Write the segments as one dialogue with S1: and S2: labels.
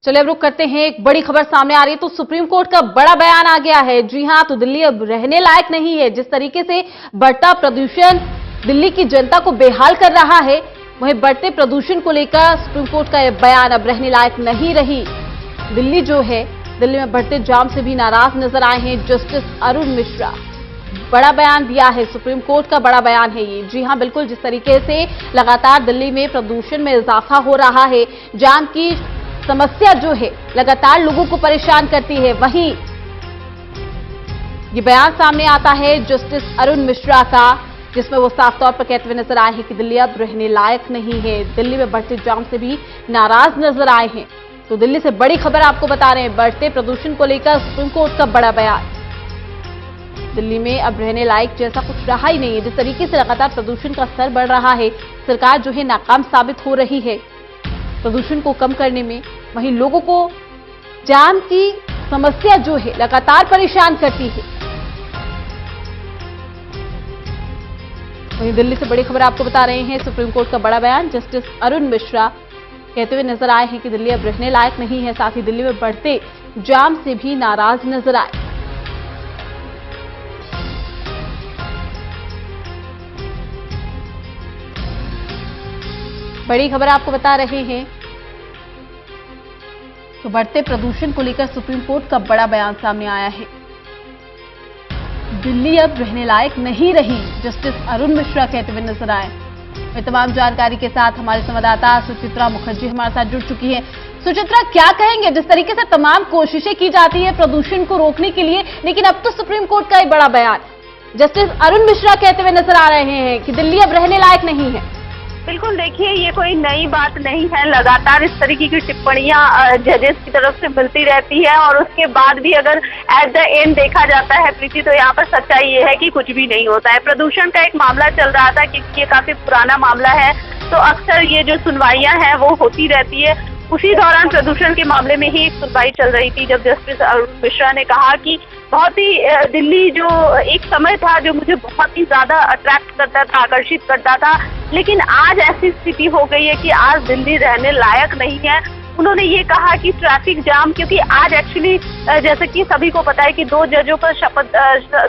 S1: चलिए अब रुक करते हैं। एक बड़ी खबर सामने आ रही है तो सुप्रीम कोर्ट का बड़ा बयान आ गया है। जी हां, तो दिल्ली अब रहने लायक नहीं है। जिस तरीके से बढ़ता प्रदूषण दिल्ली की जनता को बेहाल कर रहा है, वहीं बढ़ते प्रदूषण को लेकर सुप्रीम कोर्ट का यह बयान अब रहने लायक नहीं रही। दिल्ली जो है, दिल्ली में बढ़ते जाम से भी नाराज नजर आए हैं जस्टिस अरुण मिश्रा। बड़ा बयान दिया है, सुप्रीम कोर्ट का बड़ा बयान है ये। जी हां, बिल्कुल जिस तरीके से लगातार दिल्ली में प्रदूषण में इजाफा हो रहा है, जाम की समस्या जो है लगातार लोगों को परेशान करती है, वहीं ये बयान सामने आता है जस्टिस अरुण मिश्रा का, जिसमें वो साफ तौर पर कहते हुए नजर आए हैं कि दिल्ली अब रहने लायक नहीं है। दिल्ली में बढ़ते जाम से भी नाराज नजर आए हैं। तो दिल्ली से बड़ी खबर आपको बता रहे हैं, बढ़ते प्रदूषण को लेकर सुप्रीम कोर्ट का बड़ा बयान। दिल्ली में अब रहने लायक जैसा कुछ रहा ही नहीं है। जिस तरीके से लगातार प्रदूषण का स्तर बढ़ रहा है, सरकार जो है नाकाम साबित हो रही है प्रदूषण को कम करने में, वहीं लोगों को जाम की समस्या जो है लगातार परेशान करती है। वहीं दिल्ली से बड़ी खबर आपको बता रहे हैं, सुप्रीम कोर्ट का बड़ा बयान। जस्टिस अरुण मिश्रा कहते हुए नजर आए हैं कि दिल्ली अब रहने लायक नहीं है, साथ ही दिल्ली में बढ़ते जाम से भी नाराज नजर आए। बड़ी खबर आपको बता रहे हैं, तो बढ़ते प्रदूषण को लेकर सुप्रीम कोर्ट का बड़ा बयान सामने आया है। दिल्ली अब रहने लायक नहीं रही, जस्टिस अरुण मिश्रा कहते हुए नजर आए। मैं तमाम जानकारी के साथ हमारे संवाददाता सुचित्रा मुखर्जी हमारे साथ जुड़ चुकी है। सुचित्रा, क्या कहेंगे? जिस तरीके से तमाम कोशिशें की जाती है प्रदूषण को रोकने के लिए, लेकिन अब तो सुप्रीम कोर्ट का एक बड़ा बयान जस्टिस अरुण मिश्रा कहते हुए नजर आ रहे हैं कि दिल्ली अब रहने लायक नहीं है।
S2: बिल्कुल, देखिए ये कोई नई बात नहीं है। लगातार इस तरीके की टिप्पणियां जजेस की तरफ से मिलती रहती है और उसके बाद भी अगर एट द एंड देखा जाता है प्रीति, तो यहाँ पर सच्चाई ये है कि कुछ भी नहीं होता है। प्रदूषण का एक मामला चल रहा था क्योंकि ये काफी पुराना मामला है, तो अक्सर ये जो सुनवाइयां हैं वो होती रहती है। उसी दौरान प्रदूषण के मामले में ही एक सुनवाई चल रही थी जब जस्टिस अरुण मिश्रा ने कहा कि बहुत ही दिल्ली जो एक समय था जो मुझे बहुत ही ज्यादा अट्रैक्ट करता था, आकर्षित करता था, लेकिन आज ऐसी स्थिति हो गई है कि आज दिल्ली रहने लायक नहीं है। उन्होंने ये कहा कि ट्रैफिक जाम, क्योंकि आज एक्चुअली जैसे कि सभी को पता है कि 2 जजों का शपथ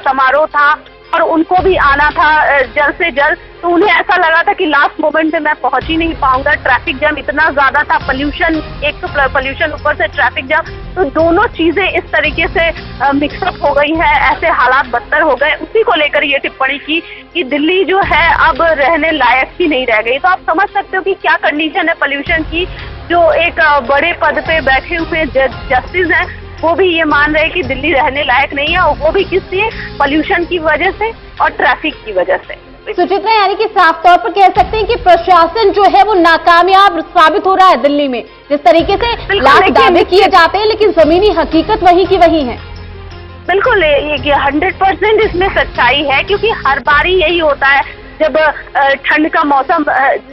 S2: समारोह था और उनको भी आना था जल्द से जल्द, तो उन्हें ऐसा लगा था कि लास्ट मोमेंट में मैं पहुंच ही नहीं पाऊंगा। ट्रैफिक जाम इतना ज्यादा था, पोल्यूशन, एक तो पोल्यूशन ऊपर से ट्रैफिक जाम, तो दोनों चीजें इस तरीके से मिक्सअप हो गई है, ऐसे हालात बदतर हो गए। उसी को लेकर ये टिप्पणी की कि दिल्ली जो है अब रहने लायक ही नहीं रह गई। तो आप समझ सकते हो कि क्या कंडीशन है पोल्यूशन की। जो एक बड़े पद पे बैठे हुए जस्टिस हैं, वो भी ये मान रहे हैं कि दिल्ली रहने लायक नहीं है, और वो भी किस लिए? पोल्यूशन की वजह से और ट्रैफिक की वजह से।
S1: सुचित्रा, यानी कि साफ तौर पर कह सकते हैं कि प्रशासन जो है वो नाकामयाब साबित हो रहा है दिल्ली में। जिस तरीके से लाख दावे किए जाते हैं, लेकिन जमीनी हकीकत वही की वही है।
S2: बिल्कुल, ये 100% इसमें सच्चाई है, क्योंकि हर बारी यही होता है जब ठंड का मौसम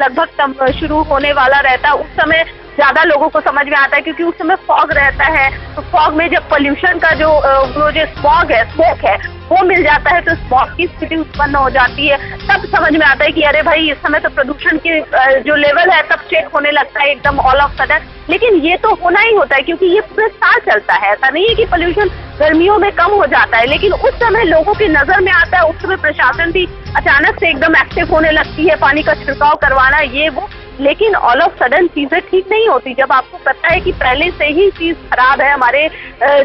S2: लगभग शुरू होने वाला रहता है, उस समय ज्यादा लोगों को समझ में आता है, क्योंकि उस समय फॉग रहता है। तो फॉग में जब पोल्यूशन का जो स्मॉग है, स्मोक है, वो मिल जाता है, तो स्मॉग की स्थिति उत्पन्न हो जाती है। तब समझ में आता है कि अरे भाई, इस समय तो प्रदूषण की जो लेवल है तब चेक होने लगता है एकदम ऑल ऑफ सडन। लेकिन ये तो होना ही होता है, क्योंकि ये पूरे साल चलता है। ऐसा नहीं है कि पोल्यूशन गर्मियों में कम हो जाता है, लेकिन उस समय लोगों की नजर में आता है, उस समय प्रशासन भी अचानक से एकदम एक्टिव होने लगती है, पानी का छिड़काव करवाना, ये वो। लेकिन ऑल ऑफ सडन चीजें ठीक नहीं होती। जब आपको पता है कि पहले से ही चीज खराब है, हमारे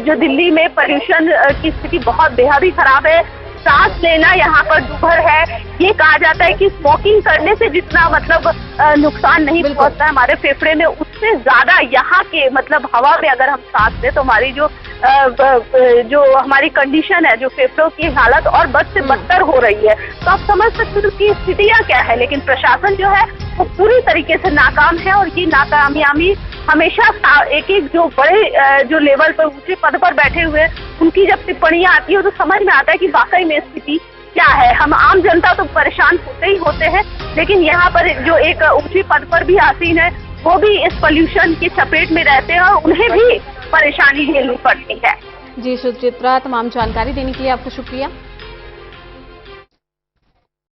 S2: जो दिल्ली में पोल्यूशन की स्थिति बहुत बेहद ही खराब है, सांस लेना यहाँ पर दुभर है। ये कहा जाता है कि स्मोकिंग करने से जितना मतलब नुकसान नहीं पहुंचता है हमारे फेफड़े में, उससे ज्यादा यहाँ के मतलब हवा में अगर हम सांस लें तो हमारी जो हमारी कंडीशन है, जो फेफड़ों की हालत और बद से बदतर हो रही है। तो आप समझ सकते हो कि स्थितियां क्या है। लेकिन प्रशासन जो है वो पूरी तरीके से नाकाम है, और ये नाकामयाबी हमेशा एक जो बड़े जो लेवल पर ऊंचे पद पर बैठे हुए, उनकी जब टिप्पणियां आती है तो समझ में आता है कि वाकई में स्थिति क्या है। हम आम जनता तो परेशान होते ही होते हैं, लेकिन यहाँ पर जो एक ऊंचे पद पर भी आसीन है, वो भी इस पोल्यूशन की चपेट में रहते हैं और उन्हें भी परेशानी झेलनी पड़ती है।
S1: जी सुचित्रा, तमाम जानकारी देने के लिए आपका शुक्रिया।